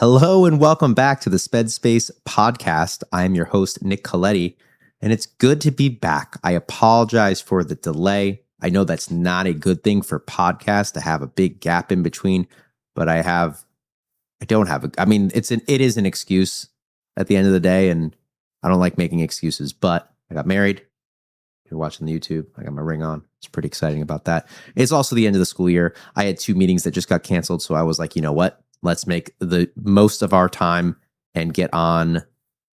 Hello and welcome back to the Sped Space podcast. I am your host, Nick Coletti, and it's good to be back. I apologize for the delay. I know that's not a good thing for podcasts to have a big gap in between, but it is an excuse at the end of the day, and I don't like making excuses, but I got married. If you're watching the YouTube, I got my ring on. It's pretty exciting about that. It's also the end of the school year. I had 2 meetings that just got canceled, so I was like, you know what? Let's make the most of our time and get on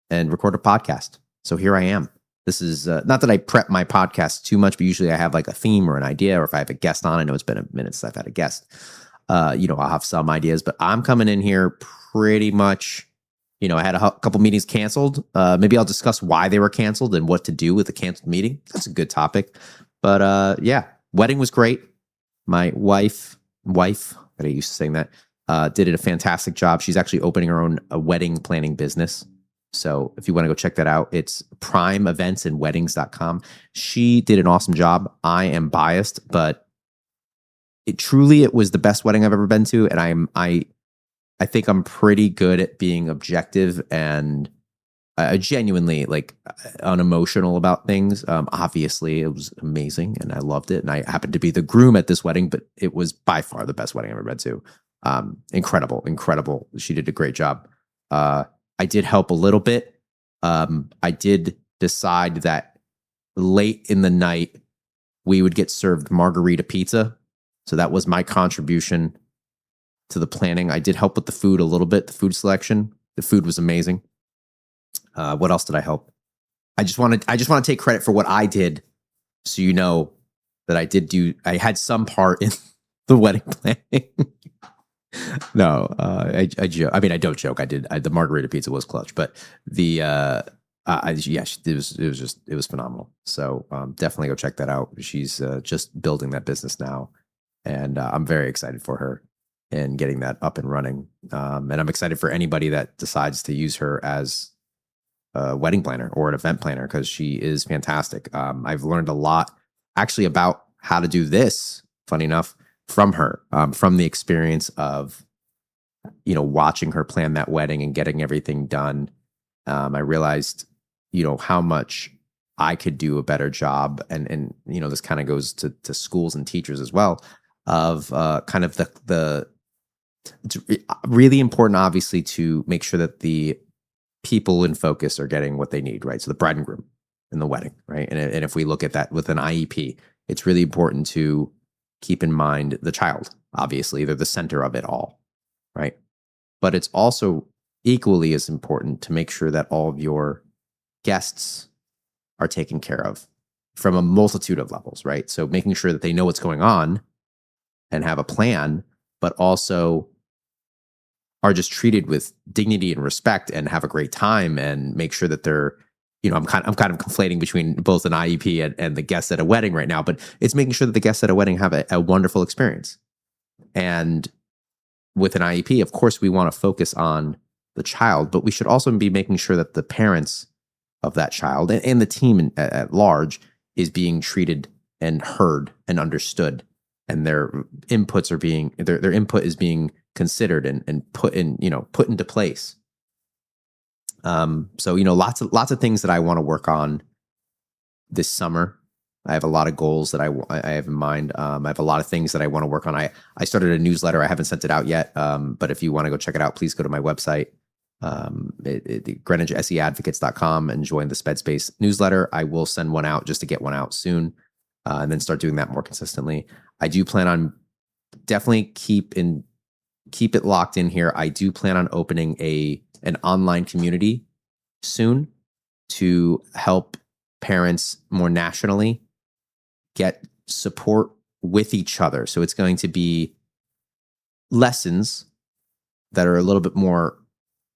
and record a podcast. So here I am. This is not that I prep my podcast too much, but usually I have like a theme or an idea, or if I have a guest on, I know it's been a minute since I've had a guest. I'll have some ideas, but I'm coming in here pretty much, I had a couple meetings canceled. Maybe I'll discuss why they were canceled and what to do with a canceled meeting. That's a good topic. But wedding was great. My wife, I got used to saying that, did a fantastic job. She's actually opening her own wedding planning business. So if you want to go check that out, it's primeeventsandweddings.com. She did an awesome job. I am biased, but it was the best wedding I've ever been to. And I think I'm pretty good at being objective and genuinely unemotional about things. Obviously it was amazing and I loved it. And I happened to be the groom at this wedding, but it was by far the best wedding I've ever been to. Incredible. She did a great job. I did help a little bit. I did decide that late in the night, we would get served margarita pizza. So that was my contribution to the planning. I did help with the food a little bit, the food selection. The food was amazing. What else did I help? I just want to take credit for what I did. So you know that I had some part in the wedding planning. No, I joke. I mean, I don't joke. The margarita pizza was clutch, but it was phenomenal. So definitely go check that out. She's just building that business now, and I'm very excited for her and getting that up and running. And I'm excited for anybody that decides to use her as a wedding planner or an event planner, because she is fantastic. I've learned a lot actually about how to do this, funny enough, from her, from the experience of, watching her plan that wedding and getting everything done. I realized, how much I could do a better job. And this kind of goes to schools and teachers as well, of kind of it's really important, obviously, to make sure that the people in focus are getting what they need, right? So the bride and groom in the wedding, right? And if we look at that with an IEP, it's really important to keep in mind the child. Obviously, they're the center of it all, right? But it's also equally as important to make sure that all of your guests are taken care of from a multitude of levels, right? So making sure that they know what's going on and have a plan, but also are just treated with dignity and respect and have a great time, and make sure that they're, I'm kind of conflating between both an IEP and the guests at a wedding right now, but it's making sure that the guests at a wedding have a wonderful experience. And with an IEP, of course, we want to focus on the child, but we should also be making sure that the parents of that child and the team at large is being treated and heard and understood, and their inputs are their input is being considered and put into place. So lots of things that I want to work on this summer. I have a lot of goals that I have in mind. I have a lot of things that I want to work on. I started a newsletter. I haven't sent it out yet. But if you want to go check it out, please go to my website, GreenwichSEadvocates.com, and join the Sped Space Newsletter. I will send one out just to get one out soon, and then start doing that more consistently. I do plan on definitely keep it locked in here. I do plan on opening an online community soon to help parents more nationally get support with each other. So it's going to be lessons that are a little bit more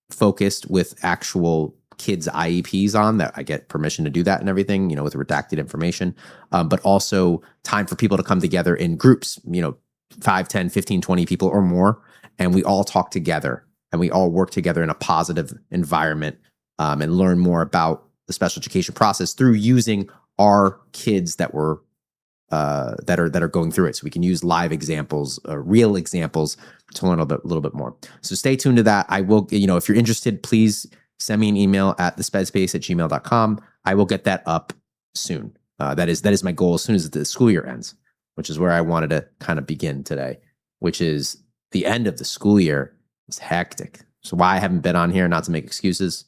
focused with actual kids' IEPs on that. I get permission to do that and everything, with redacted information, but also time for people to come together in groups, 5, 10, 15, 20 people or more. And we all talk together and we all work together in a positive environment, and learn more about the special education process through using our kids that were that are going through it, so we can use live examples, real examples, to learn a little bit more. So stay tuned to that. I will, if you're interested, please send me an email at thespedspace@gmail.com. I will get that up soon. That is my goal as soon as the school year ends, which is where I wanted to kind of begin today, which is the end of the school year. It's hectic. So why I haven't been on here, not to make excuses.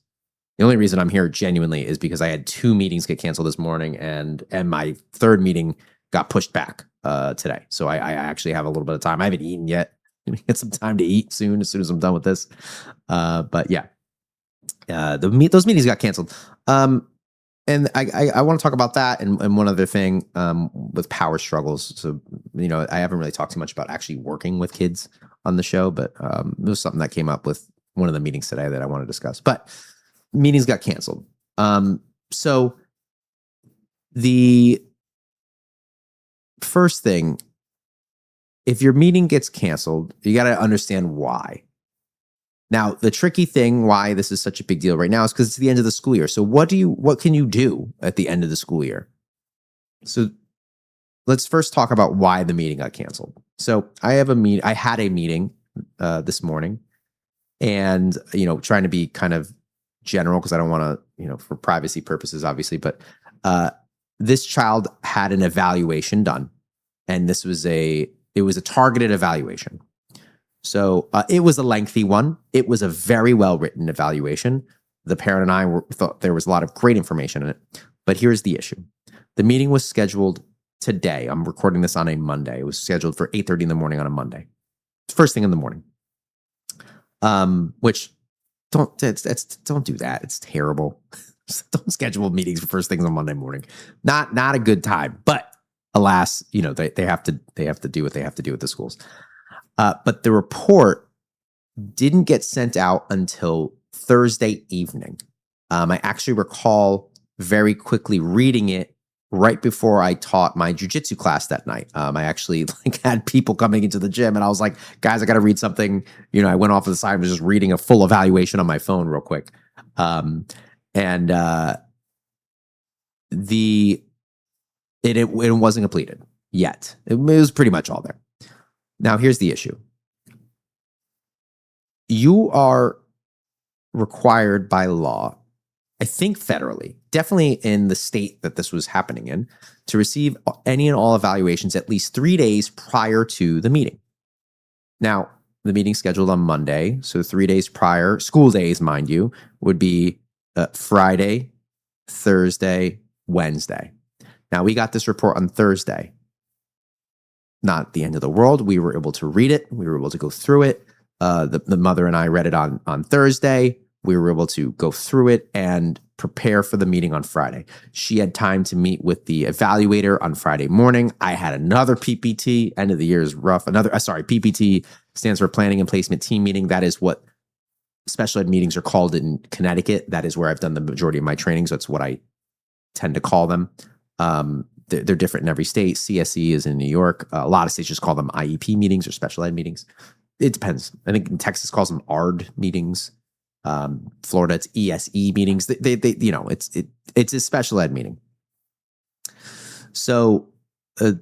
The only reason I'm here genuinely is because I had 2 meetings get canceled this morning, and my 3rd meeting got pushed back today. So I actually have a little bit of time. I haven't eaten yet. I'm gonna get some time to eat soon, as I'm done with this. But yeah, those meetings got canceled. And I want to talk about that and one other thing with power struggles. So, I haven't really talked too much about actually working with kids on the show, but it was something that came up with one of the meetings today that I want to discuss. But meetings got canceled. So the first thing, if your meeting gets canceled, you got to understand why. Now, the tricky thing why this is such a big deal right now is because it's the end of the school year. So what can you do at the end of the school year? So let's first talk about why the meeting got canceled. So I had a meeting this morning, and trying to be kind of general because I don't want to, for privacy purposes, obviously, but this child had an evaluation done, and it was a targeted evaluation. So it was a lengthy one. It was a very well-written evaluation. The parent and I thought there was a lot of great information in it. But here's the issue. The meeting was scheduled today. I'm recording this on a Monday. It was scheduled for 8:30 in the morning on a Monday. First thing in the morning. Which don't do that. It's terrible. Don't schedule meetings for first things on Monday morning. Not a good time. But alas, they have to do what they have to do at the schools. But the report didn't get sent out until Thursday evening. I actually recall very quickly reading it right before I taught my jujitsu class that night. I actually had people coming into the gym, and I was like, guys, I got to read something. I went off to the side and was just reading a full evaluation on my phone real quick. It wasn't completed yet. It was pretty much all there. Now, here's the issue. You are required by law, I think federally, definitely in the state that this was happening in, to receive any and all evaluations at least 3 days prior to the meeting. Now, the meeting's scheduled on Monday, so 3 days prior, school days, mind you, would be Friday, Thursday, Wednesday. Now, we got this report on Thursday. Not the end of the world. We were able to read it. We were able to go through it. The mother and I read it on Thursday. We were able to go through it and prepare for the meeting on Friday. She had time to meet with the evaluator on Friday morning. I had another PPT. End of the year is rough. PPT stands for Planning and Placement Team Meeting. That is what special ed meetings are called in Connecticut. That is where I've done the majority of my training. So that's what I tend to call them. They're different in every state. CSE is in New York. A lot of states just call them IEP meetings or special ed meetings. It depends. I think in Texas calls them ARD meetings. Florida, it's ESE meetings. It's a special ed meeting. So the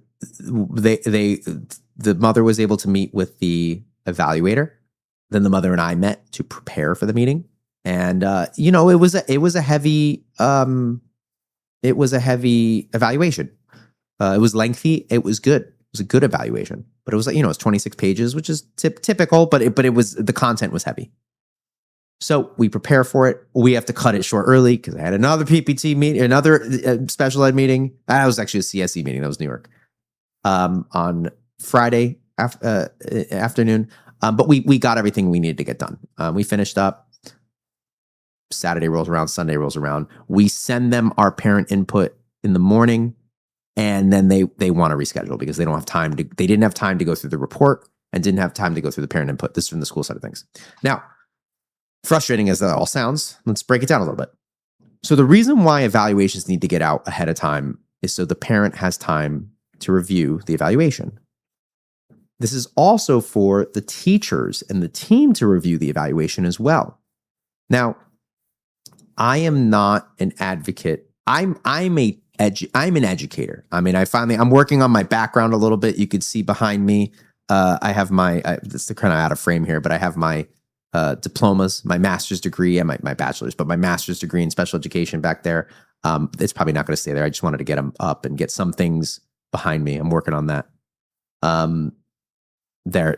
mother was able to meet with the evaluator. Then the mother and I met to prepare for the meeting, and it was a heavy evaluation. It was lengthy. It was good. It was a good evaluation, but it was it's 26 pages, which is typical, but it was, the content was heavy. So we prepare for it. We have to cut it short early because I had another PPT meeting, another special ed meeting. That was actually a CSE meeting. That was New York on Friday afternoon. But we got everything we needed to get done. We finished up. Saturday rolls around, Sunday rolls around. We send them our parent input in the morning, and then they want to reschedule because they didn't have time to go through the report and didn't have time to go through the parent input. This is from the school side of things. Now, frustrating as that all sounds, let's break it down a little bit. So the reason why evaluations need to get out ahead of time is so the parent has time to review the evaluation. This is also for the teachers and the team to review the evaluation as well. Now, I am not an advocate. I'm a I'm an educator. I mean, I'm working on my background a little bit. You could see behind me, I have this is kind of out of frame here, but I have my diplomas, my master's degree and my bachelor's, but my master's degree in special education back there. It's probably not going to stay there. I just wanted to get them up and get some things behind me. I'm working on that.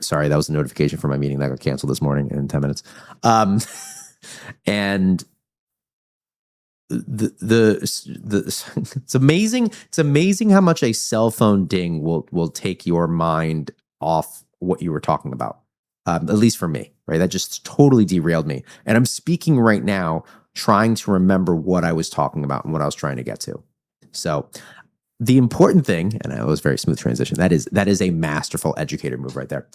Sorry, that was a notification for my meeting that got canceled this morning in 10 minutes. And it's amazing. It's amazing how much a cell phone ding will take your mind off what you were talking about. At least for me, right? That just totally derailed me. And I'm speaking right now, trying to remember what I was talking about and what I was trying to get to. So the important thing, and it was a very smooth transition, that is a masterful educator move right there.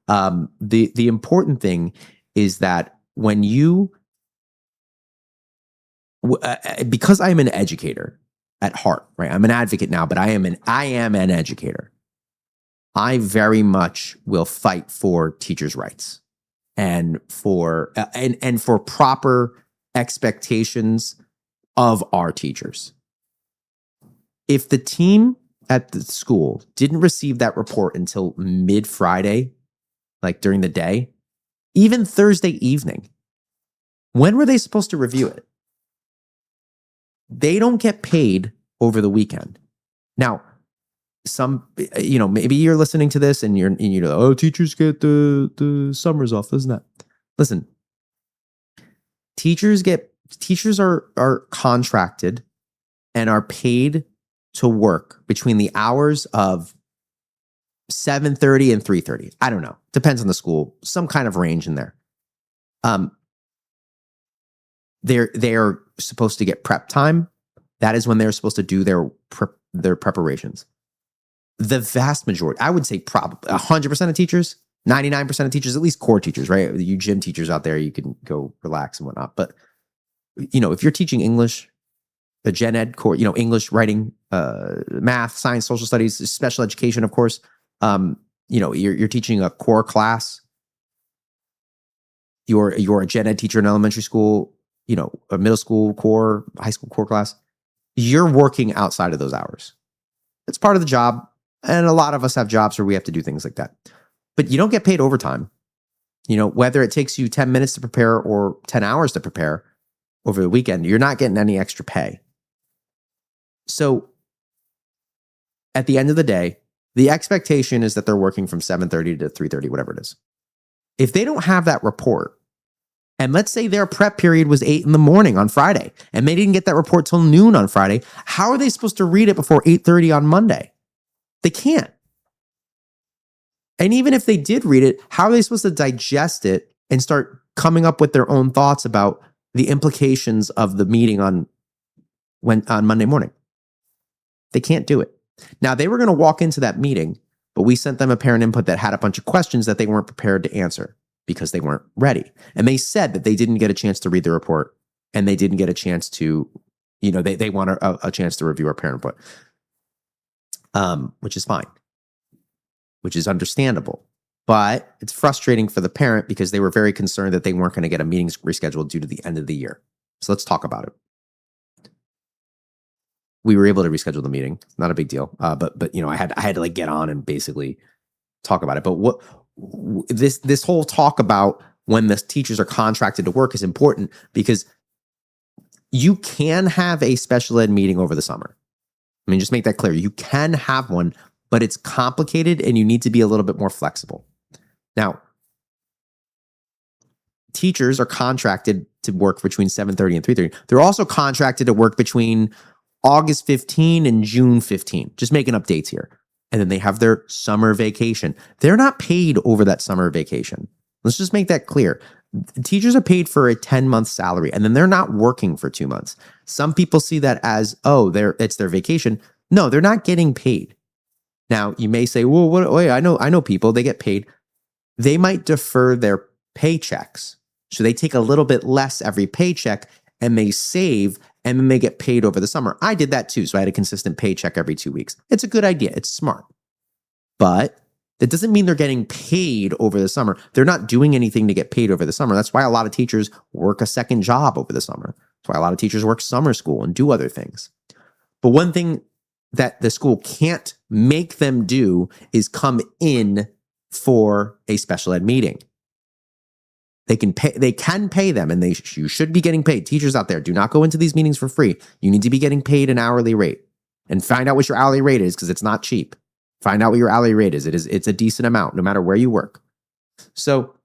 The important thing is that when you, because I'm an educator at heart, right? I'm an advocate now, but I am an educator. I very much will fight for teachers' rights and for proper expectations of our teachers. If the team at the school didn't receive that report until mid-Friday, like during the day, even Thursday evening, when were they supposed to review it? They don't get paid over the weekend. Now, maybe you're listening to this and you're oh, teachers get the summers off, isn't that? Listen, teachers are contracted and are paid to work between the hours of 7:30 and 3:30. I don't know. Depends on the school. Some kind of range in there. They are supposed to get prep time. That is when they're supposed to do their preparations. The vast majority, I would say probably 100% of teachers, 99% of teachers, at least core teachers, right? You gym teachers out there, you can go relax and whatnot. But, if you're teaching English, a gen ed core, English, writing, math, science, social studies, special education, of course, you're teaching a core class. You're a gen ed teacher in elementary school, a middle school core, high school core class. You're working outside of those hours. It's part of the job. And a lot of us have jobs where we have to do things like that. But you don't get paid overtime. Whether it takes you 10 minutes to prepare or 10 hours to prepare over the weekend, you're not getting any extra pay. So at the end of the day, the expectation is that they're working from 7:30 to 3:30, whatever it is. If they don't have that report, and let's say their prep period was 8 a.m. on Friday, and they didn't get that report till noon on Friday, how are they supposed to read it before 8:30 on Monday? They can't. And even if they did read it, how are they supposed to digest it and start coming up with their own thoughts about the implications of the meeting on Monday morning? They can't do it. Now, they were going to walk into that meeting, but we sent them a parent input that had a bunch of questions that they weren't prepared to answer because they weren't ready. And they said that they didn't get a chance to read the report and they didn't get a chance to, they want a chance to review our parent input, which is fine, which is understandable. But it's frustrating for the parent because they were very concerned that they weren't going to get a meeting rescheduled due to the end of the year. So let's talk about it. We were able to reschedule the meeting. Not a big deal. But I had to get on and basically talk about it. But this whole talk about when the teachers are contracted to work is important because you can have a special ed meeting over the summer. I mean, just make that clear. You can have one, but it's complicated and you need to be a little bit more flexible. Now, teachers are contracted to work between 7:30 and 3:30. They're also contracted to work between August 15 and June 15. Just making updates here. And then they have their summer vacation. They're not paid over that summer vacation. Let's just make that clear. Teachers are paid for a 10-month salary, and then they're not working for 2 months. Some people see that as, it's their vacation. No, they're not getting paid. Now, you may say, well, wait, I know people, they get paid. They might defer their paychecks. So they take a little bit less every paycheck and they save and then they get paid over the summer. I did that too. So I had a consistent paycheck every 2 weeks. It's a good idea. It's smart. But that doesn't mean they're getting paid over the summer. They're not doing anything to get paid over the summer. That's why a lot of teachers work a second job over the summer. That's why a lot of teachers work summer school and do other things. But one thing that the school can't make them do is come in for a special ed meeting. They can pay them, and you should be getting paid. Teachers out there, do not go into these meetings for free. You need to be getting paid an hourly rate, and find out what your hourly rate is, because it's not cheap. Find out what your hourly rate is. It's a decent amount, no matter where you work. So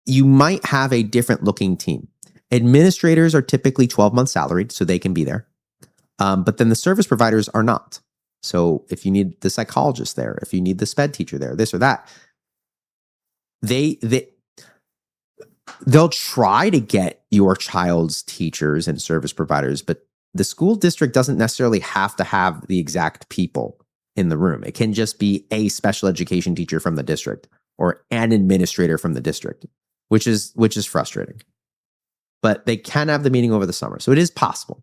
you might have a different looking team. Administrators are typically 12-month salaried, so they can be there. But then the service providers are not. So if you need the psychologist there, if you need the SPED teacher there, this or that, they'll try to get your child's teachers and service providers, but the school district doesn't necessarily have to have the exact people in the room. It can just be a special education teacher from the district or an administrator from the district, which is frustrating. But they can have the meeting over the summer. So it is possible.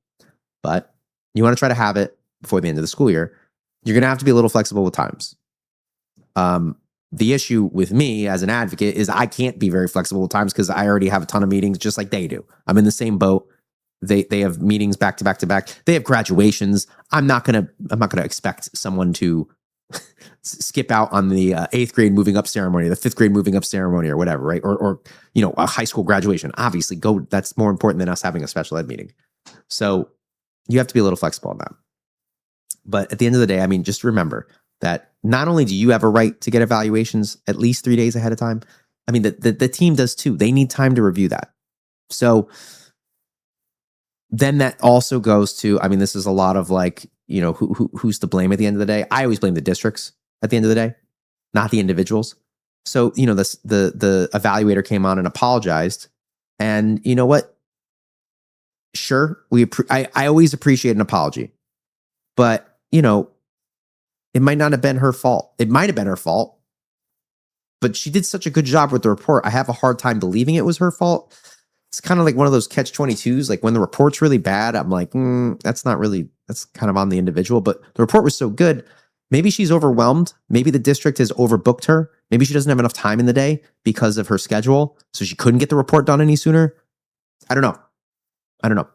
But you want to try to have it before the end of the school year. You're going to have to be a little flexible with times. The issue with me as an advocate is I can't be very flexible with times because I already have a ton of meetings just like they do. I'm in the same boat. They have meetings back to back to back. They have graduations. I'm not gonna expect someone to skip out on the 8th grade moving up ceremony, the 5th grade moving up ceremony, or whatever, right? Or a high school graduation. Obviously, that's more important than us having a special ed meeting. So you have to be a little flexible on that. But at the end of the day, I mean, just remember that not only do you have a right to get evaluations at least 3 days ahead of time, I mean, the team does too. They need time to review that. So then that also goes to, I mean, this is a lot of like, who's to blame at the end of the day? I always blame the districts at the end of the day, not the individuals. So, the evaluator came on and apologized. And you know what? Sure, I always appreciate an apology. But, it might not have been her fault. It might have been her fault. But she did such a good job with the report. I have a hard time believing it was her fault. It's kind of like one of those catch-22s. Like when the report's really bad, I'm like, that's kind of on the individual. But the report was so good. Maybe she's overwhelmed. Maybe the district has overbooked her. Maybe she doesn't have enough time in the day because of her schedule. So she couldn't get the report done any sooner. I don't know.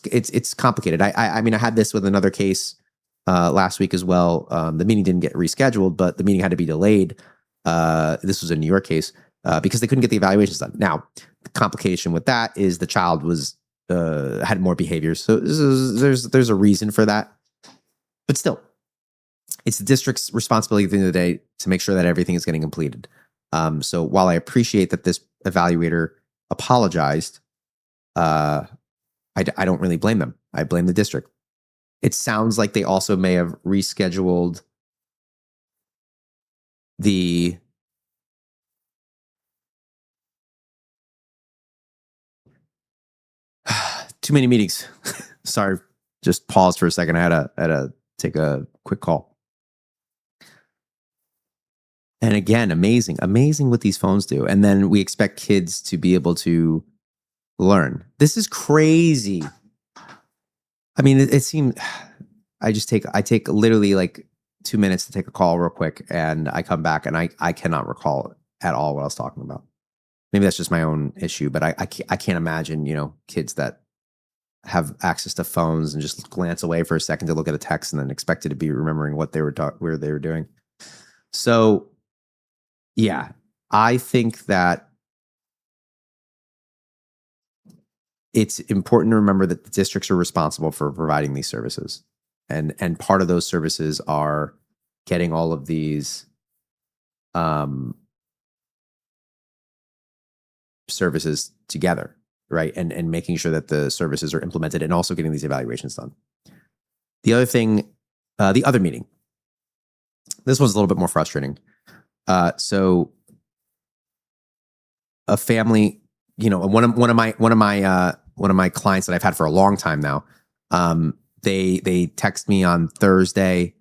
It's complicated. I mean, I had this with another case last week as well. The meeting didn't get rescheduled, but the meeting had to be delayed. This was a New York case because they couldn't get the evaluations done. Now, the complication with that is the child had more behaviors. So there's a reason for that. But still, it's the district's responsibility at the end of the day to make sure that everything is getting completed. So while I appreciate that this evaluator apologized, I don't really blame them. I blame the district. It sounds like they also may have rescheduled the too many meetings. Sorry, just pause for a second. I had to take a quick call. And again, amazing what these phones do. And then we expect kids to be able to learn. This is crazy. I mean, it seemed I take literally like 2 minutes to take a call real quick, and I come back and I cannot recall at all what I was talking about. Maybe that's just my own issue, but I can't imagine, kids that have access to phones and just glance away for a second to look at a text and then expected to be remembering what they were where they were doing. So yeah, I think that it's important to remember that the districts are responsible for providing these services. And part of those services are getting all of these services together, right? And making sure that the services are implemented and also getting these evaluations done. The other thing, the other meeting, this one's a little bit more frustrating. So a family, one of my clients that I've had for a long time now, they text me on Thursday.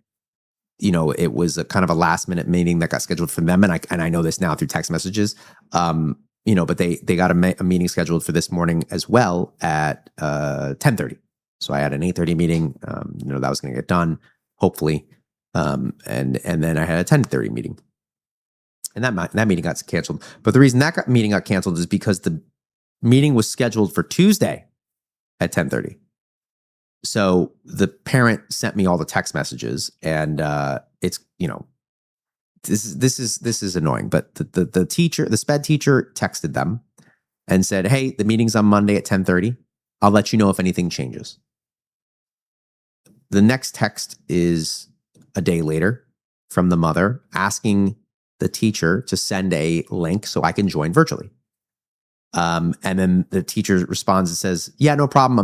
It was a kind of a last minute meeting that got scheduled for them, and I know this now through text messages. But they got a meeting scheduled for this morning as well at 10:30. So I had an 8:30 meeting. That was going to get done hopefully, and then I had a 10:30 meeting. And that meeting got canceled. But the reason that meeting got canceled is because the meeting was scheduled for Tuesday at 10:30. So the parent sent me all the text messages, and it's this is annoying. But the teacher, the SPED teacher, texted them and said, "Hey, the meeting's on Monday at 10:30. I'll let you know if anything changes." The next text is a day later from the mother asking the teacher to send a link so I can join virtually. And then the teacher responds and says, "Yeah, no problem.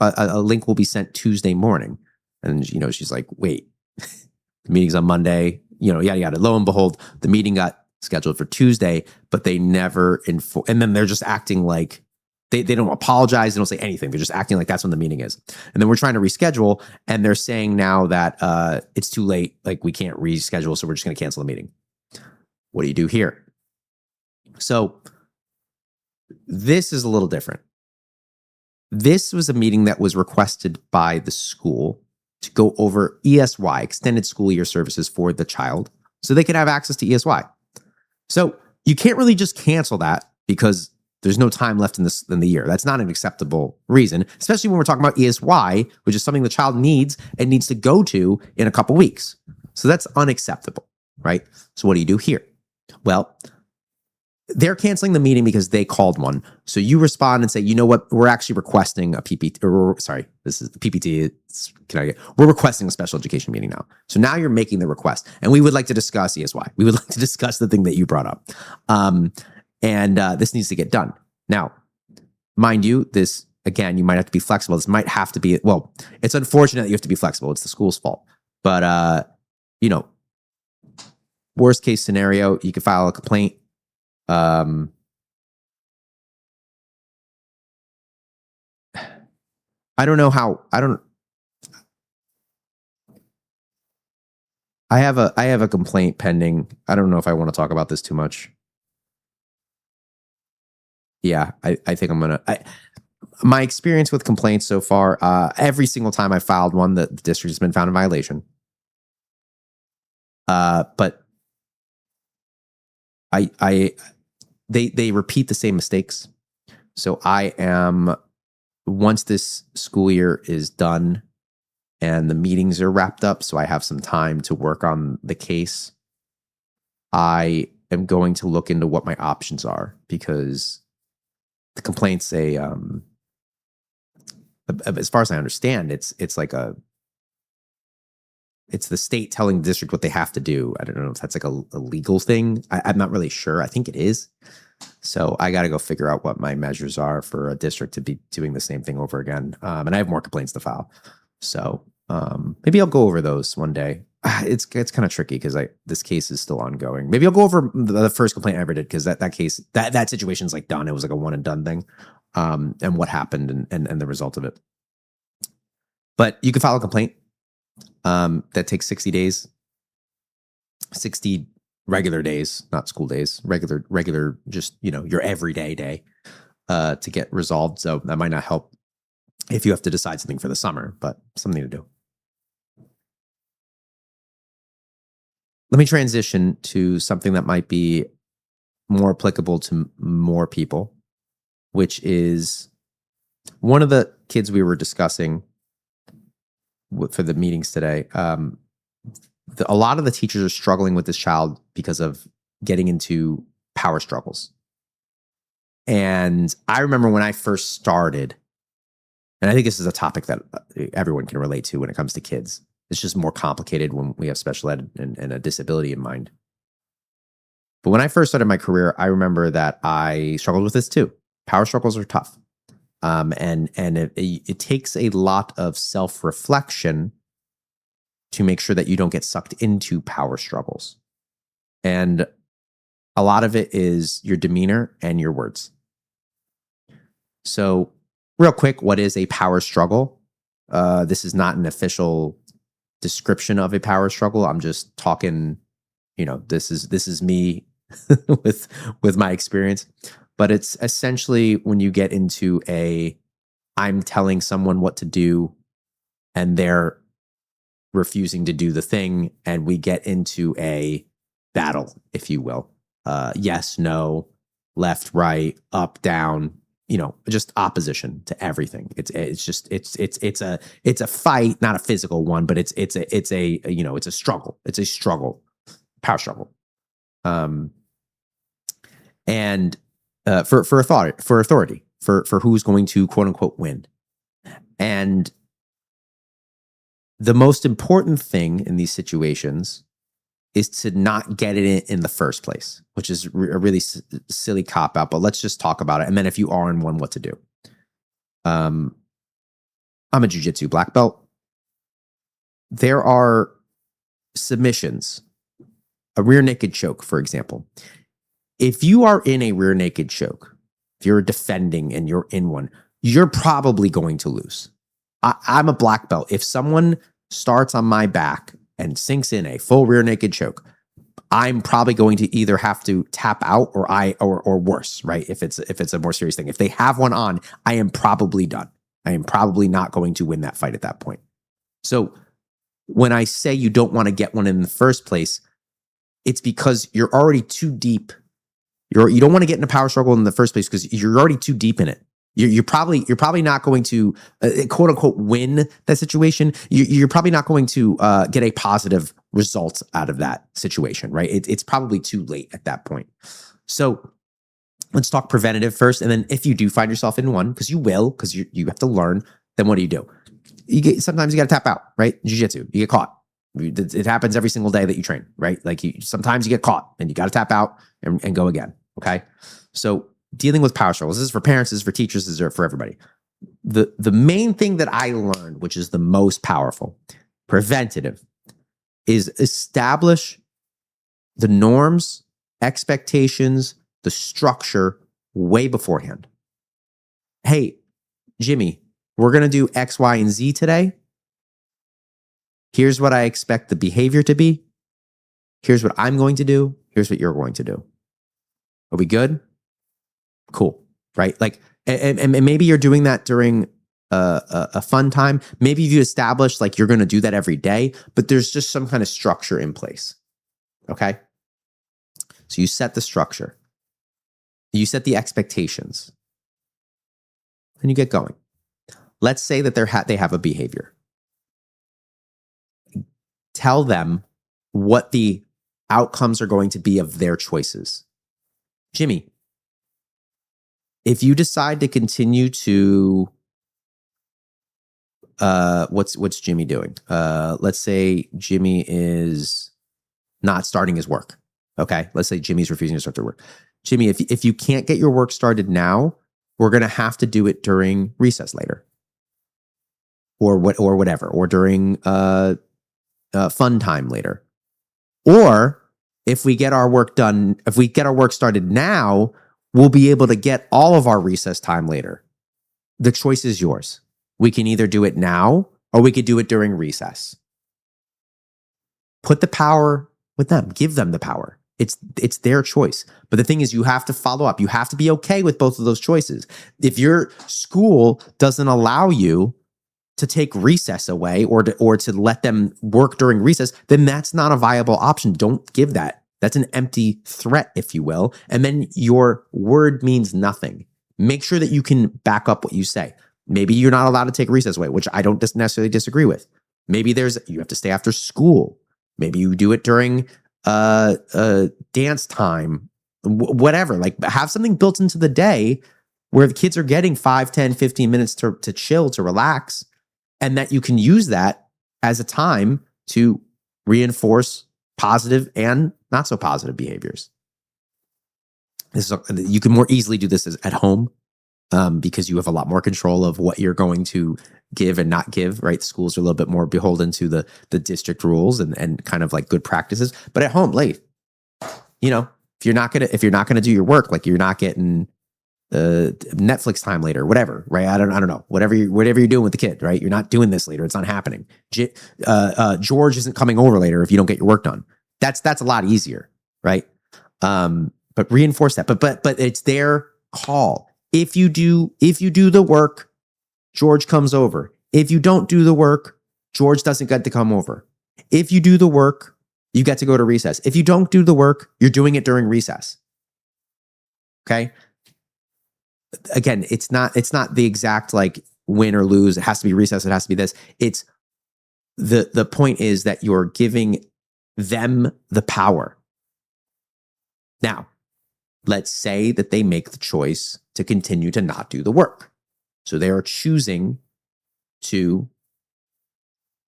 A link will be sent Tuesday morning." And she's like, "Wait, the meeting's on Monday. Yada yada." Lo and behold, the meeting got scheduled for Tuesday, but they never and then they're just acting like they don't apologize. They don't say anything. They're just acting like that's when the meeting is. And then we're trying to reschedule, and they're saying now that it's too late. Like, we can't reschedule, so we're just going to cancel the meeting. What do you do here? So this is a little different. This was a meeting that was requested by the school to go over ESY, extended school year services for the child, so they could have access to ESY. So you can't really just cancel that because there's no time left in the year. That's not an acceptable reason, especially when we're talking about ESY, which is something the child needs and needs to go to in a couple weeks. So that's unacceptable, right? So what do you do here? Well, they're canceling the meeting because they called one. So you respond and say, "You know what? We're actually requesting a PPT, this is the PPT. We're requesting a special education meeting now." So now you're making the request, and we would like to discuss ESY. We would like to discuss the thing that you brought up. And this needs to get done. Now, mind you, this, again, you might have to be flexible. This might have to be, well, it's unfortunate that you have to be flexible. It's the school's fault. But, worst case scenario, you could file a complaint. I don't know how. I have a complaint pending. I don't know if I want to talk about this too much. Yeah, I think I'm gonna. My experience with complaints so far, every single time I filed one, the district has been found in violation. But they repeat the same mistakes. So once this school year is done and the meetings are wrapped up, so I have some time to work on the case, I am going to look into what my options are, because the complaints as far as I understand, it's the state telling the district what they have to do. I don't know if that's like a legal thing. I'm not really sure. I think it is. So I got to go figure out what my measures are for a district to be doing the same thing over again. And I have more complaints to file. So maybe I'll go over those one day. It's kind of tricky because this case is still ongoing. Maybe I'll go over the first complaint I ever did, because that case, that situation's like done. It was like a one and done thing, and what happened and the result of it. But you can file a complaint that takes 60 days, 60 regular days, not school days, regular, just, your everyday day to get resolved. So that might not help if you have to decide something for the summer, but something to do. Let me transition to something that might be more applicable to more people, which is one of the kids we were discussing for the meetings today. A lot of the teachers are struggling with this child because of getting into power struggles. And I remember when I first started, and I think this is a topic that everyone can relate to when it comes to kids. It's just more complicated when we have special ed and a disability in mind. But when I first started my career, I remember that I struggled with this too. Power struggles are tough. And it takes a lot of self-reflection to make sure that you don't get sucked into power struggles. And a lot of it is your demeanor and your words. So real quick, what is a power struggle? This is not an official description of a power struggle. I'm just talking, this is me with my experience. But it's essentially when you get into I'm telling someone what to do and they're refusing to do the thing, and we get into a battle, if you will. Yes, no, left, right, up, down, just opposition to everything. It's a fight, not a physical one, but it's a struggle. It's a struggle, power struggle. And for authority, for who's going to quote unquote win. And the most important thing in these situations is to not get it in the first place, which is a really silly cop out, but let's just talk about it. And then if you are in one, what to do. I'm a jiu-jitsu black belt. There are submissions, a rear naked choke, for example. If you are in a rear naked choke, if you're defending and you're in one, you're probably going to lose. I'm a black belt. If someone starts on my back and sinks in a full rear naked choke, I'm probably going to either have to tap out or worse, right? If it's a more serious thing. If they have one on, I am probably done. I am probably not going to win that fight at that point. So when I say you don't want to get one in the first place, it's because you're already too deep. You don't want to get in a power struggle in the first place because you're already too deep in it. You're probably not going to quote unquote win that situation. You're probably not going to get a positive result out of that situation, right? It's probably too late at that point. So let's talk preventative first, and then if you do find yourself in one, because you will, because you have to learn, then what do? Sometimes you got to tap out, right? Jiu-jitsu, you get caught. It happens every single day that you train, right? Like sometimes you get caught and you got to tap out and go again. Okay, so dealing with power struggles. This is for parents, this is for teachers, this is for everybody. The main thing that I learned, which is the most powerful, preventative, is establish the norms, expectations, the structure way beforehand. Hey, Jimmy, we're going to do X, Y, and Z today. Here's what I expect the behavior to be. Here's what I'm going to do. Here's what you're going to do. Are we good? Cool, right? Like, and maybe you're doing that during a fun time. Maybe you establish like you're going to do that every day, but there's just some kind of structure in place. Okay, so you set the structure, you set the expectations, and you get going. Let's say that they have a behavior. Tell them what the outcomes are going to be of their choices. Jimmy, if you decide to continue to, what's Jimmy doing? Let's say Jimmy is not starting his work. Okay, let's say Jimmy's refusing to start their work. Jimmy, if you can't get your work started now, we're going to have to do it during recess later, or whatever, or during fun time later. Or if we get our work done, if we get our work started now, we'll be able to get all of our recess time later. The choice is yours. We can either do it now or we could do it during recess. Put the power with them. Give them the power. It's their choice. But the thing is, you have to follow up. You have to be okay with both of those choices. If your school doesn't allow you to take recess away or to let them work during recess, then that's not a viable option. Don't give that. That's an empty threat, if you will. And then your word means nothing. Make sure that you can back up what you say. Maybe you're not allowed to take recess away, which I don't necessarily disagree with. Maybe you have to stay after school. Maybe you do it during dance time, whatever. Like, have something built into the day where the kids are getting 5, 10, 15 minutes to chill, to relax, and that you can use that as a time to reinforce positive and not so positive behaviors. You can more easily do this at home because you have a lot more control of what you're going to give and not give, right? Schools are a little bit more beholden to the district rules and kind of like good practices. But at home, if you're not gonna do your work, like you're not getting Netflix time later, whatever, right? I don't know. Whatever you're doing with the kid, right? You're not doing this later. It's not happening. George isn't coming over later if you don't get your work done. That's a lot easier, right? But reinforce that. But it's their call. If you do the work, George comes over. If you don't do the work, George doesn't get to come over. If you do the work, you get to go to recess. If you don't do the work, you're doing it during recess. Okay? again, it's not the exact like win or lose. It has to be recess. It has to be this. It's the point is that you're giving them the power. Now, let's say that they make the choice to continue to not do the work. So they are choosing to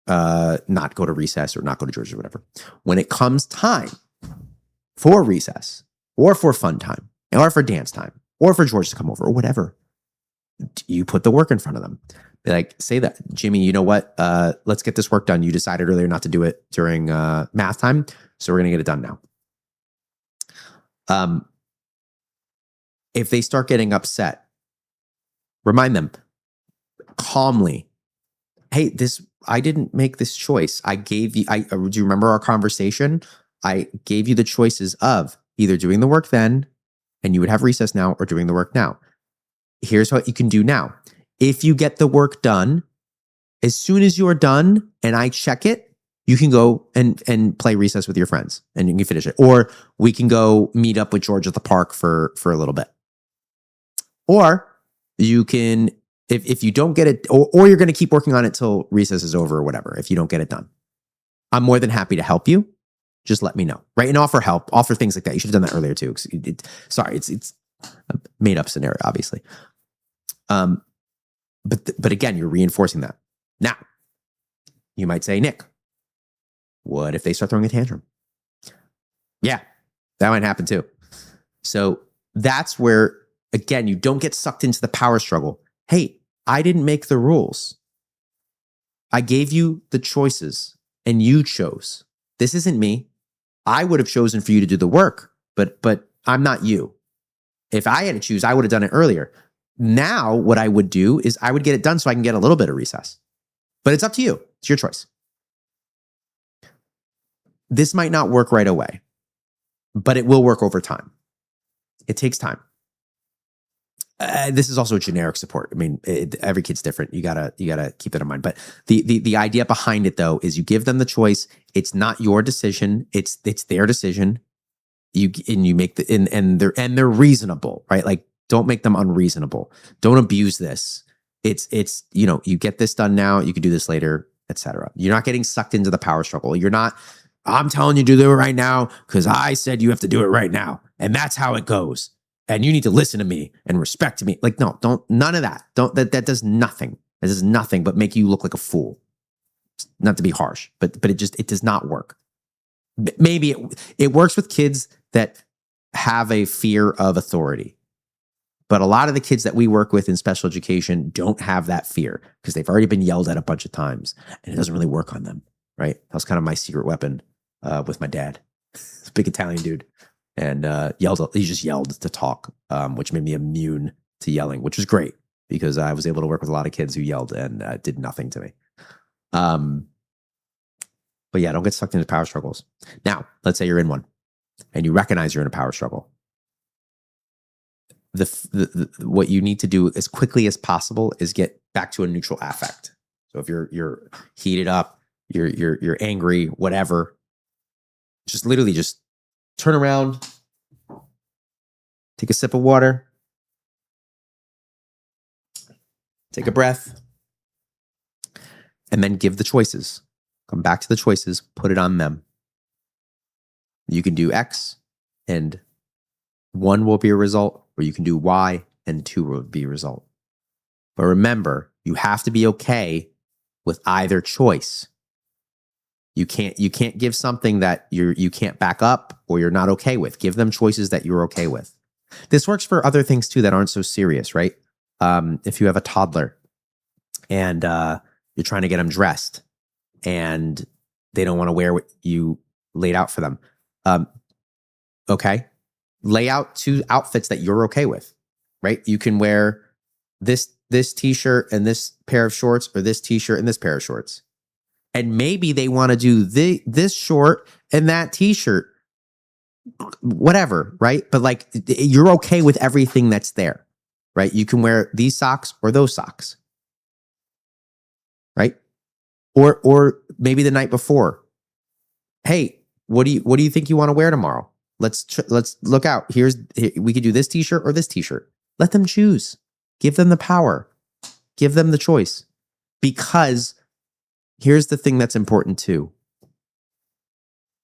not go to recess or not go to Georgia or whatever. When it comes time for recess or for fun time or for dance time or for George to come over or whatever, you put the work in front of them. Be like, say that, Jimmy, you know what? Let's get this work done. You decided earlier not to do it during math time, so we're going to get it done now. If they start getting upset, remind them calmly, hey, I didn't make this choice. I gave you, do you remember our conversation? I gave you the choices of either doing the work then, and you would have recess now, or doing the work now. Here's what you can do now. If you get the work done, as soon as you are done and I check it, you can go and play recess with your friends and you can finish it. Or we can go meet up with George at the park for a little bit. Or you can, if you don't get it, or you're going to keep working on it till recess is over or whatever, if you don't get it done. I'm more than happy to help you. Just let me know, right? And offer help, offer things like that. You should have done that earlier too. It's a made up scenario, obviously. But again, you're reinforcing that. Now, you might say, Nick, what if they start throwing a tantrum? Yeah, that might happen too. So that's where, again, you don't get sucked into the power struggle. Hey, I didn't make the rules. I gave you the choices and you chose. This isn't me. I would have chosen for you to do the work, but I'm not you. If I had to choose, I would have done it earlier. Now, what I would do is I would get it done so I can get a little bit of recess. But it's up to you. It's your choice. This might not work right away, but it will work over time. It takes time. This is also generic support. I mean, every kid's different. You gotta keep that in mind. But the idea behind it, though, is you give them the choice. It's not your decision. It's their decision. You make and they're reasonable, right? Like, don't make them unreasonable. Don't abuse this. It's you get this done now. You can do this later, etc. You're not getting sucked into the power struggle. You're not. I'm telling you to do it right now because I said you have to do it right now, and that's how it goes. And you need to listen to me and respect me. Like, no, don't, none of that. That does nothing. It does nothing but make you look like a fool. Not to be harsh, but it does not work. Maybe it works with kids that have a fear of authority. But a lot of the kids that we work with in special education don't have that fear because they've already been yelled at a bunch of times and it doesn't really work on them, right? That was kind of my secret weapon with my dad. This big Italian dude. And he just yelled to talk, which made me immune to yelling, which was great because I was able to work with a lot of kids who yelled and did nothing to me. But yeah, don't get sucked into power struggles. Now, let's say you're in one and you recognize you're in a power struggle. What you need to do as quickly as possible is get back to a neutral affect. So if you're heated up, you're angry, whatever, just literally just turn around, take a sip of water, take a breath, and then give the choices. Come back to the choices, put it on them. You can do X and 1 will be a result, or you can do Y and 2 will be a result. But remember, you have to be okay with either choice. You can't give something that you can't back up or you're not okay with. Give them choices that you're okay with. This works for other things too that aren't so serious, right? If you have a toddler and you're trying to get them dressed and they don't want to wear what you laid out for them, okay, lay out 2 outfits that you're okay with, right? You can wear this t-shirt and this pair of shorts, or this t-shirt and this pair of shorts. And maybe they want to do this short and that t-shirt, whatever, right? But like, you're okay with everything that's there, right? You can wear these socks or those socks, right? Or maybe the night before, hey, what do you think you want to wear tomorrow? Let's look out. We could do this t-shirt or this t-shirt. Let them choose. Give them the power. Give them the choice. Because here's the thing that's important too.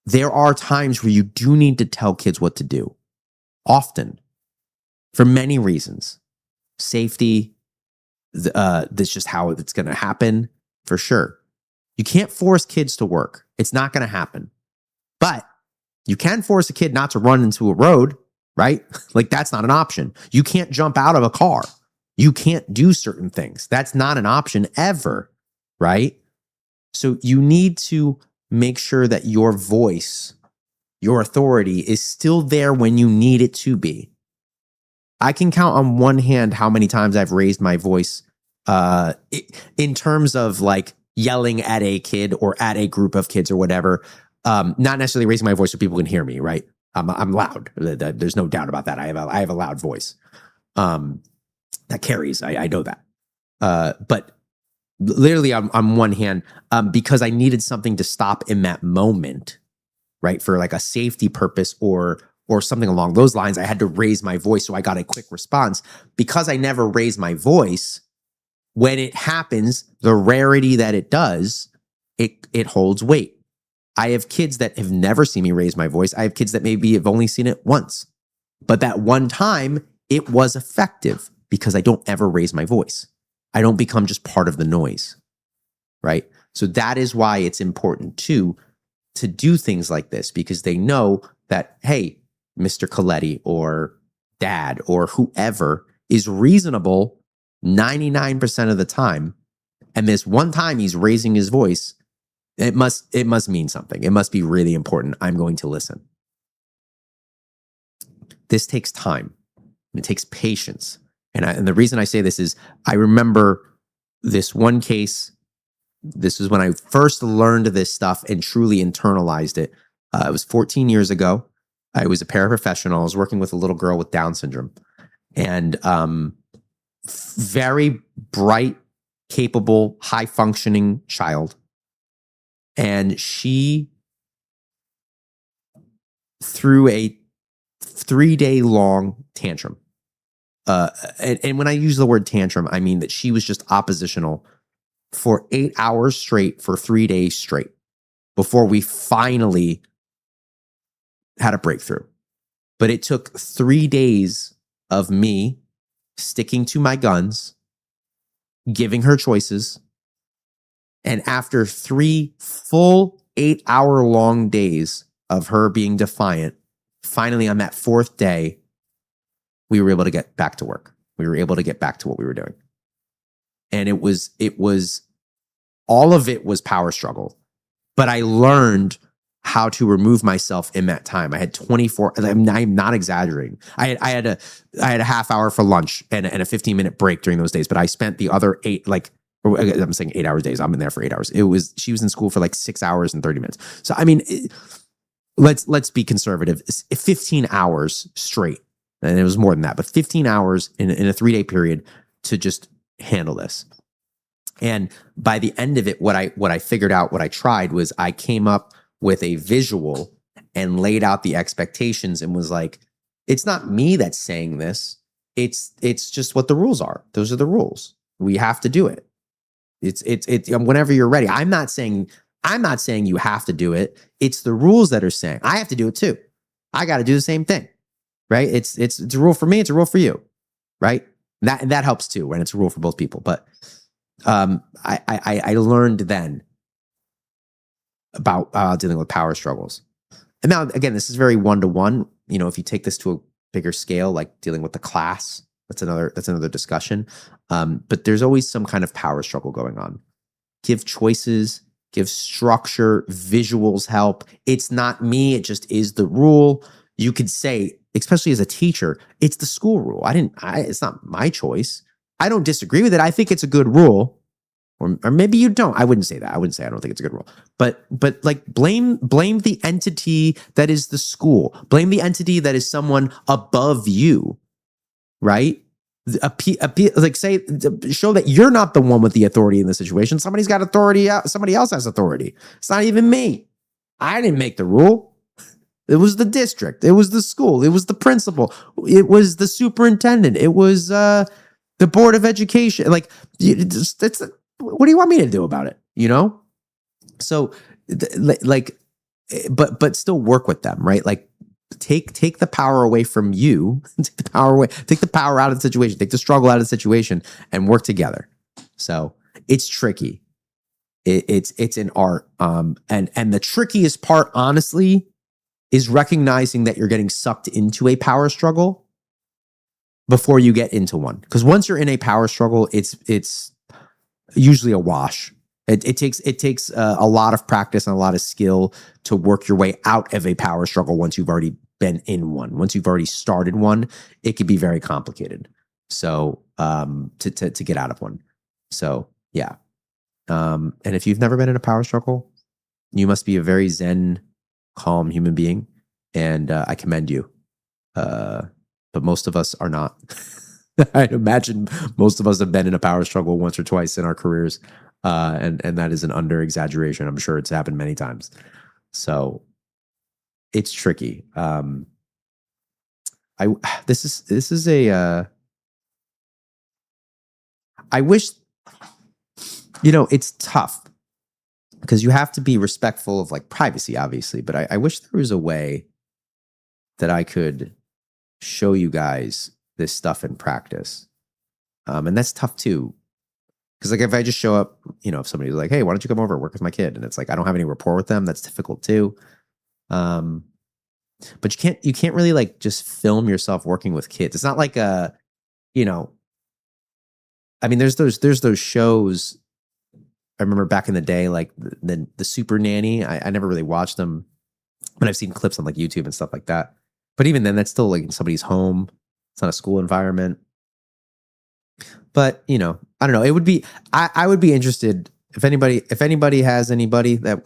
There are times where you do need to tell kids what to do. Often. For many reasons. Safety. That's just how it's going to happen. For sure. You can't force kids to work. It's not going to happen. But you can force a kid not to run into a road, right? Like that's not an option. You can't jump out of a car. You can't do certain things. That's not an option ever, right? So you need to make sure that your voice, your authority is still there when you need it to be. I can count on one hand how many times I've raised my voice in terms of like yelling at a kid or at a group of kids or whatever. Not necessarily raising my voice so people can hear me, right? I'm loud. There's no doubt about that. I have a loud voice. That carries. I know that. But literally on one hand, because I needed something to stop in that moment, right? For like a safety purpose or something along those lines, I had to raise my voice so I got a quick response. Because I never raised my voice, when it happens, the rarity that it does, it holds weight. I have kids that have never seen me raise my voice. I have kids that maybe have only seen it once. But that one time, it was effective because I don't ever raise my voice. I don't become just part of the noise, right? So that is why it's important to do things like this, because they know that, hey, Mr. Coletti or dad or whoever is reasonable 99% of the time. And this one time he's raising his voice, it must mean something. It must be really important. I'm going to listen. This takes time. It takes patience. And the reason I say this is I remember this one case. This is when I first learned this stuff and truly internalized it. It was 14 years ago. I was a paraprofessional. I was working with a little girl with Down syndrome. And very bright, capable, high-functioning child. And she threw a 3-day long tantrum. And when I use the word tantrum, I mean that she was just oppositional for 8 hours straight for 3 days straight before we finally had a breakthrough. But it took 3 days of me sticking to my guns, giving her choices. And after 3 full 8-hour-long days of her being defiant, finally on that 4th day, we were able to get back to work. We were able to get back to what we were doing. And it was all of it was power struggle. But I learned how to remove myself in that time. I had 24, I'm not exaggerating. I had a half hour for lunch and a 15-minute break during those days, but I spent the other 8, I'm saying 8 hour days. I'm in there for 8 hours. She was in school for like 6 hours and 30 minutes. So, I mean, let's be conservative. 15 hours straight. And it was more than that, but 15 hours in a 3-day period to just handle this. And by the end of it, what I figured out, what I tried was I came up with a visual and laid out the expectations and was like, it's not me that's saying this. It's just what the rules are. Those are the rules. We have to do it. It's whenever you're ready. I'm not saying you have to do it. It's the rules that are saying I have to do it too. I got to do the same thing. Right? It's a rule for me. It's a rule for you. Right? That helps too when it's a rule for both people. But I learned then about dealing with power struggles. And now again, this is very one-to-one. You know, if you take this to a bigger scale, like dealing with the class, that's another discussion. But there's always some kind of power struggle going on. Give choices, give structure, visuals help. It's not me. It just is the rule. You could say, especially as a teacher, it's the school rule. It's not my choice. I don't disagree with it. I think it's a good rule. Or maybe you don't. I wouldn't say that. I wouldn't say I don't think it's a good rule. But like blame the entity that is the school. Blame the entity that is someone above you, right? Like say, show that you're not the one with the authority in the situation. Somebody's got authority. Somebody else has authority. It's not even me. I didn't make the rule. It was the district. It was the school. It was the principal. It was the superintendent. It was The Board of Education, like, what do you want me to do about it? So, like, but still work with them, right? Like, take the power away from you, take the power out of the situation, take the struggle out of the situation, and work together. So it's tricky. It's an art. And the trickiest part, honestly, is recognizing that you're getting sucked into a power struggle before you get into one. Because once you're in a power struggle, it's usually a wash. It takes a lot of practice and a lot of skill to work your way out of a power struggle once you've already been in one. Once you've already started one, it can be very complicated. So to get out of one. So yeah. And if you've never been in a power struggle, you must be a very zen, calm human being, and I commend you. But most of us are not. I'd imagine most of us have been in a power struggle once or twice in our careers, and that is an under exaggeration. I'm sure it's happened many times. So it's tricky. This is a. I wish, it's tough because you have to be respectful of like privacy, obviously. But I wish there was a way that I could show you guys this stuff in practice. And that's tough too. Because like if I just show up, if somebody's like, hey, why don't you come over and work with my kid? And it's like, I don't have any rapport with them. That's difficult too. But you can't really like just film yourself working with kids. It's not like I mean, there's those shows. I remember back in the day, like the Super Nanny. I never really watched them, but I've seen clips on like YouTube and stuff like that. But even then, that's still like in somebody's home. It's not a school environment. But I don't know. It would be. I would be interested if anybody has anybody that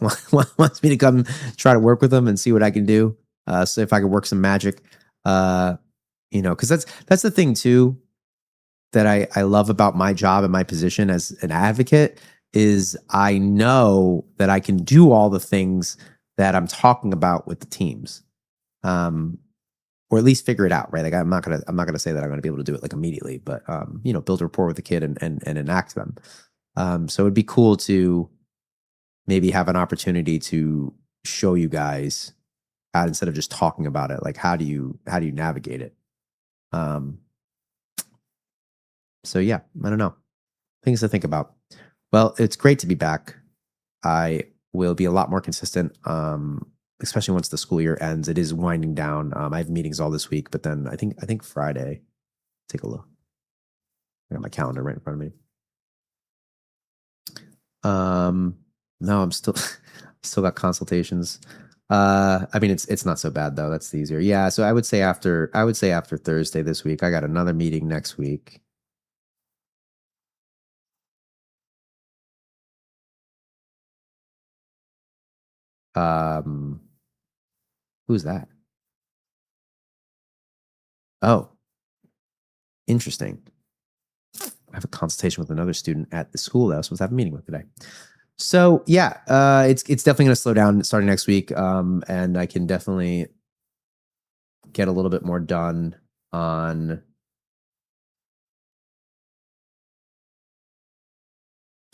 wants me to come try to work with them and see what I can do. So if I could work some magic, because that's the thing too that I love about my job and my position as an advocate is I know that I can do all the things that I'm talking about with the teams. Or at least figure it out, right? Like I'm not gonna say that I'm gonna be able to do it like immediately, but build a rapport with the kid and enact them. So it'd be cool to maybe have an opportunity to show you guys how, instead of just talking about it, like how do you navigate it? So yeah, I don't know. Things to think about. Well, it's great to be back. I will be a lot more consistent. Especially once the school year ends. It is winding down. I have meetings all this week, but then I think Friday. Take a look. I got my calendar right in front of me. No, I'm still got consultations. I mean, it's not so bad though. That's easier. Yeah. So I would say after Thursday this week. I got another meeting next week. Who's that? Oh, interesting. I have a consultation with another student at the school that I was supposed to have a meeting with today. So yeah, it's definitely going to slow down starting next week, and I can definitely get a little bit more done for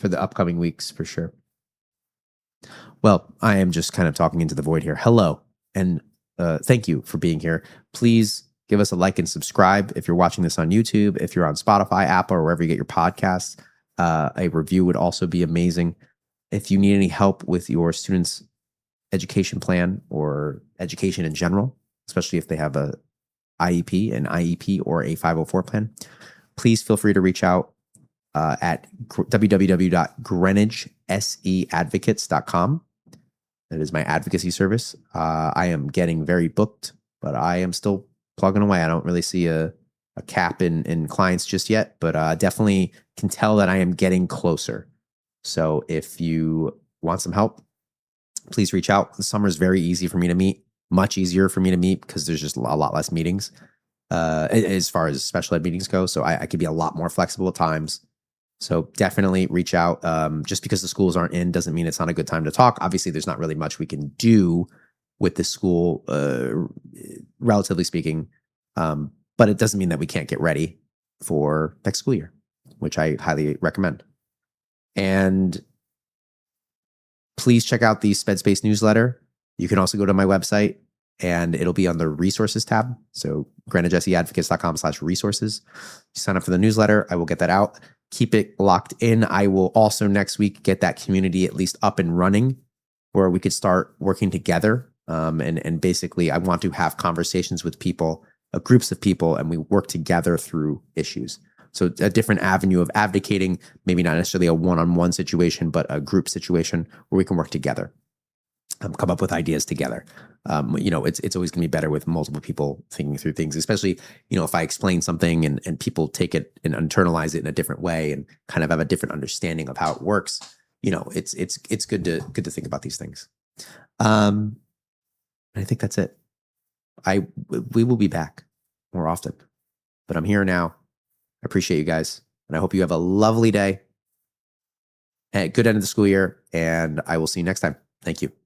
the upcoming weeks for sure. Well, I am just kind of talking into the void here. Hello, and thank you for being here. Please give us a like and subscribe if you're watching this on YouTube. If you're on Spotify, Apple, or wherever you get your podcasts, a review would also be amazing. If you need any help with your students' education plan or education in general, especially if they have a IEP, or a 504 plan, please feel free to reach out at www.greenwichseadvocates.com. That is my advocacy service. I am getting very booked, but I am still plugging away. I don't really see a cap in clients just yet, but definitely can tell that I am getting closer. So if you want some help, please reach out. The summer is very easy for me to meet, much easier for me to meet because there's just a lot less meetings as far as special ed meetings go. So I could be a lot more flexible at times. So definitely reach out. Just because the schools aren't in doesn't mean it's not a good time to talk. Obviously, there's not really much we can do with the school, relatively speaking. But it doesn't mean that we can't get ready. for next school year, which I highly recommend. And please check out the Sped Space Newsletter. You can also go to my website and it'll be on the resources tab. So granadjesseadvocates.com/resources. Sign up for the newsletter. I will get that out. Keep it locked in. I will also next week get that community at least up and running where we could start working together. And basically I want to have conversations with people, groups of people, and we work together through issues. So a different avenue of advocating, maybe not necessarily a one-on-one situation, but a group situation where we can work together, come up with ideas together. It's always going to be better with multiple people thinking through things, especially, if I explain something and people take it and internalize it in a different way and kind of have a different understanding of how it works. It's good to think about these things. I think that's it. We will be back more often, but I'm here now. I appreciate you guys, and I hope you have a lovely day. Good end of the school year, and I will see you next time. Thank you.